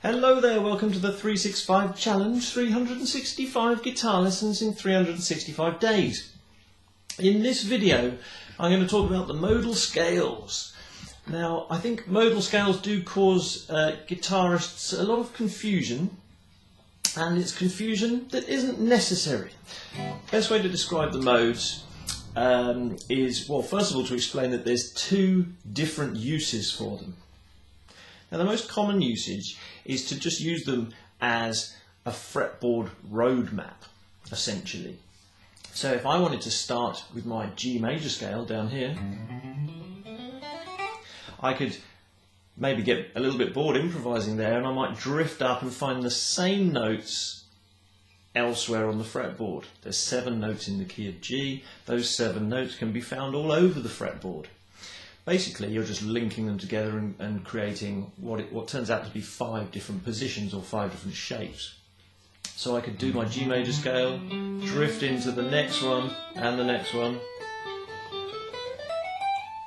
Hello there, welcome to the 365 Challenge, 365 guitar lessons in 365 days. In this video I'm going to talk about the modal scales. Now I think modal scales do cause guitarists a lot of confusion, and it's confusion that isn't necessary. Best way to describe the modes is, well, first of all to explain that there's two different uses for them. Now the most common usage is to just use them as a fretboard road map, essentially. So if I wanted to start with my G major scale down here, I could maybe get a little bit bored improvising there, and I might drift up and find the same notes elsewhere on the fretboard. There's 7 notes in the key of G. Those 7 notes can be found all over the fretboard. Basically, you're just linking them together and creating what turns out to be 5 different positions or 5 different shapes. So I could do my G major scale, drift into the next one and the next one.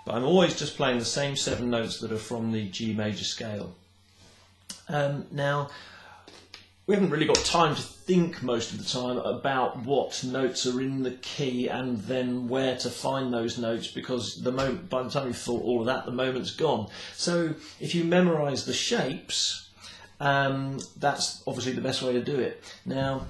But I'm always just playing the same 7 notes that are from the G major scale. Now, we haven't really got time to think most of the time about what notes are in the key and then where to find those notes, because by the time you've thought all of that, the moment's gone. So if you memorise the shapes, that's obviously the best way to do it. Now,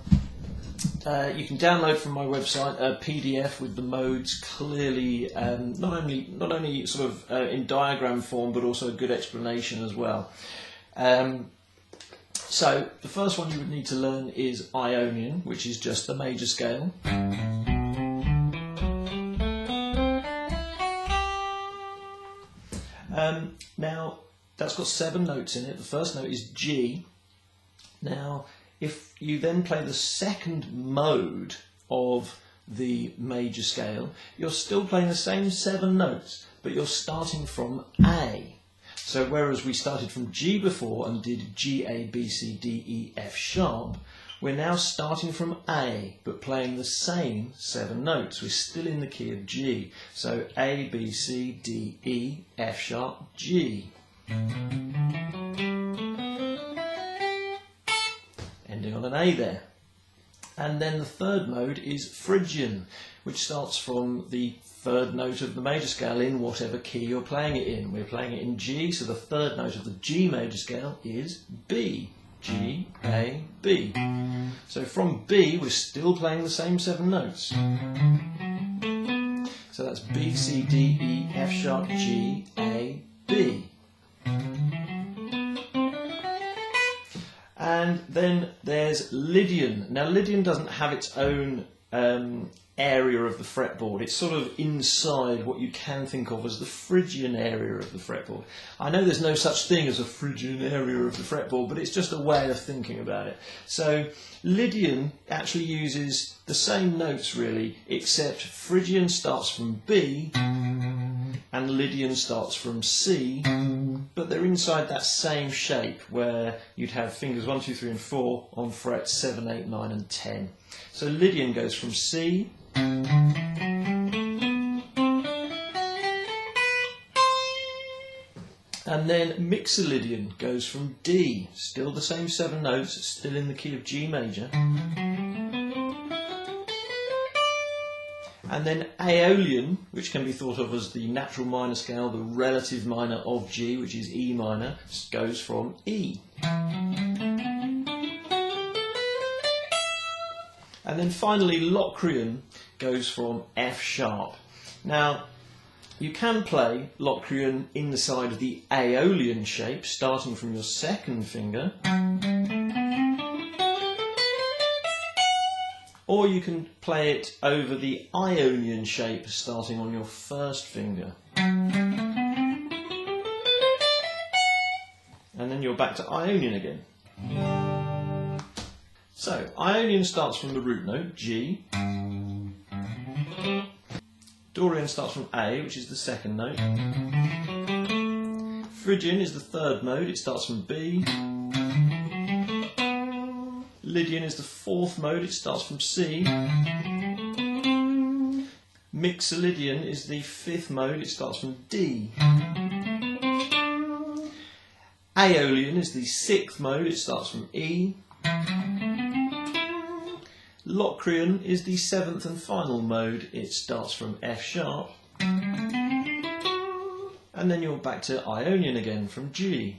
you can download from my website a PDF with the modes clearly, not only sort of in diagram form, but also a good explanation as well. So the first one you would need to learn is Ionian, which is just the major scale. Now that's got 7 notes in it. The first note is G. Now if you then play the second mode of the major scale, you're still playing the same 7 notes, but you're starting from A. So whereas we started from G before and did G, A, B, C, D, E, F sharp, we're now starting from A but playing the same 7 notes. We're still in the key of G. So A, B, C, D, E, F sharp, G. Ending on an A there. And then the third mode is Phrygian, which starts from the 3rd note of the major scale in whatever key you're playing it in. We're playing it in G, so the 3rd note of the G major scale is B. G, A, B. So from B, we're still playing the same 7 notes. So that's B, C, D, E, F sharp, G, A, B. And then there's Lydian. Now Lydian doesn't have its own area of the fretboard. It's sort of inside what you can think of as the Phrygian area of the fretboard. I know there's no such thing as a Phrygian area of the fretboard, but it's just a way of thinking about it. So Lydian actually uses the same notes really, except Phrygian starts from B and Lydian starts from C, but they're inside that same shape where you'd have fingers 1, 2, 3 and 4 on frets 7, 8, 9 and 10. So Lydian goes from C and then Mixolydian goes from D, still the same 7 notes, still in the key of G major. And then Aeolian, which can be thought of as the natural minor scale, the relative minor of G, which is E minor, goes from E. And then finally Locrian goes from F sharp. Now you can play Locrian inside of the Aeolian shape, starting from your 2nd finger, or you can play it over the Ionian shape, starting on your 1st finger. And then you're back to Ionian again. So, Ionian starts from the root note, G. Dorian starts from A, which is the 2nd note. Phrygian is the 3rd mode, it starts from B. Lydian is the 4th mode, it starts from C. Mixolydian is the 5th mode, it starts from D. Aeolian is the 6th mode, it starts from E. Locrian is the 7th and final mode, it starts from F sharp. And then you're back to Ionian again from G.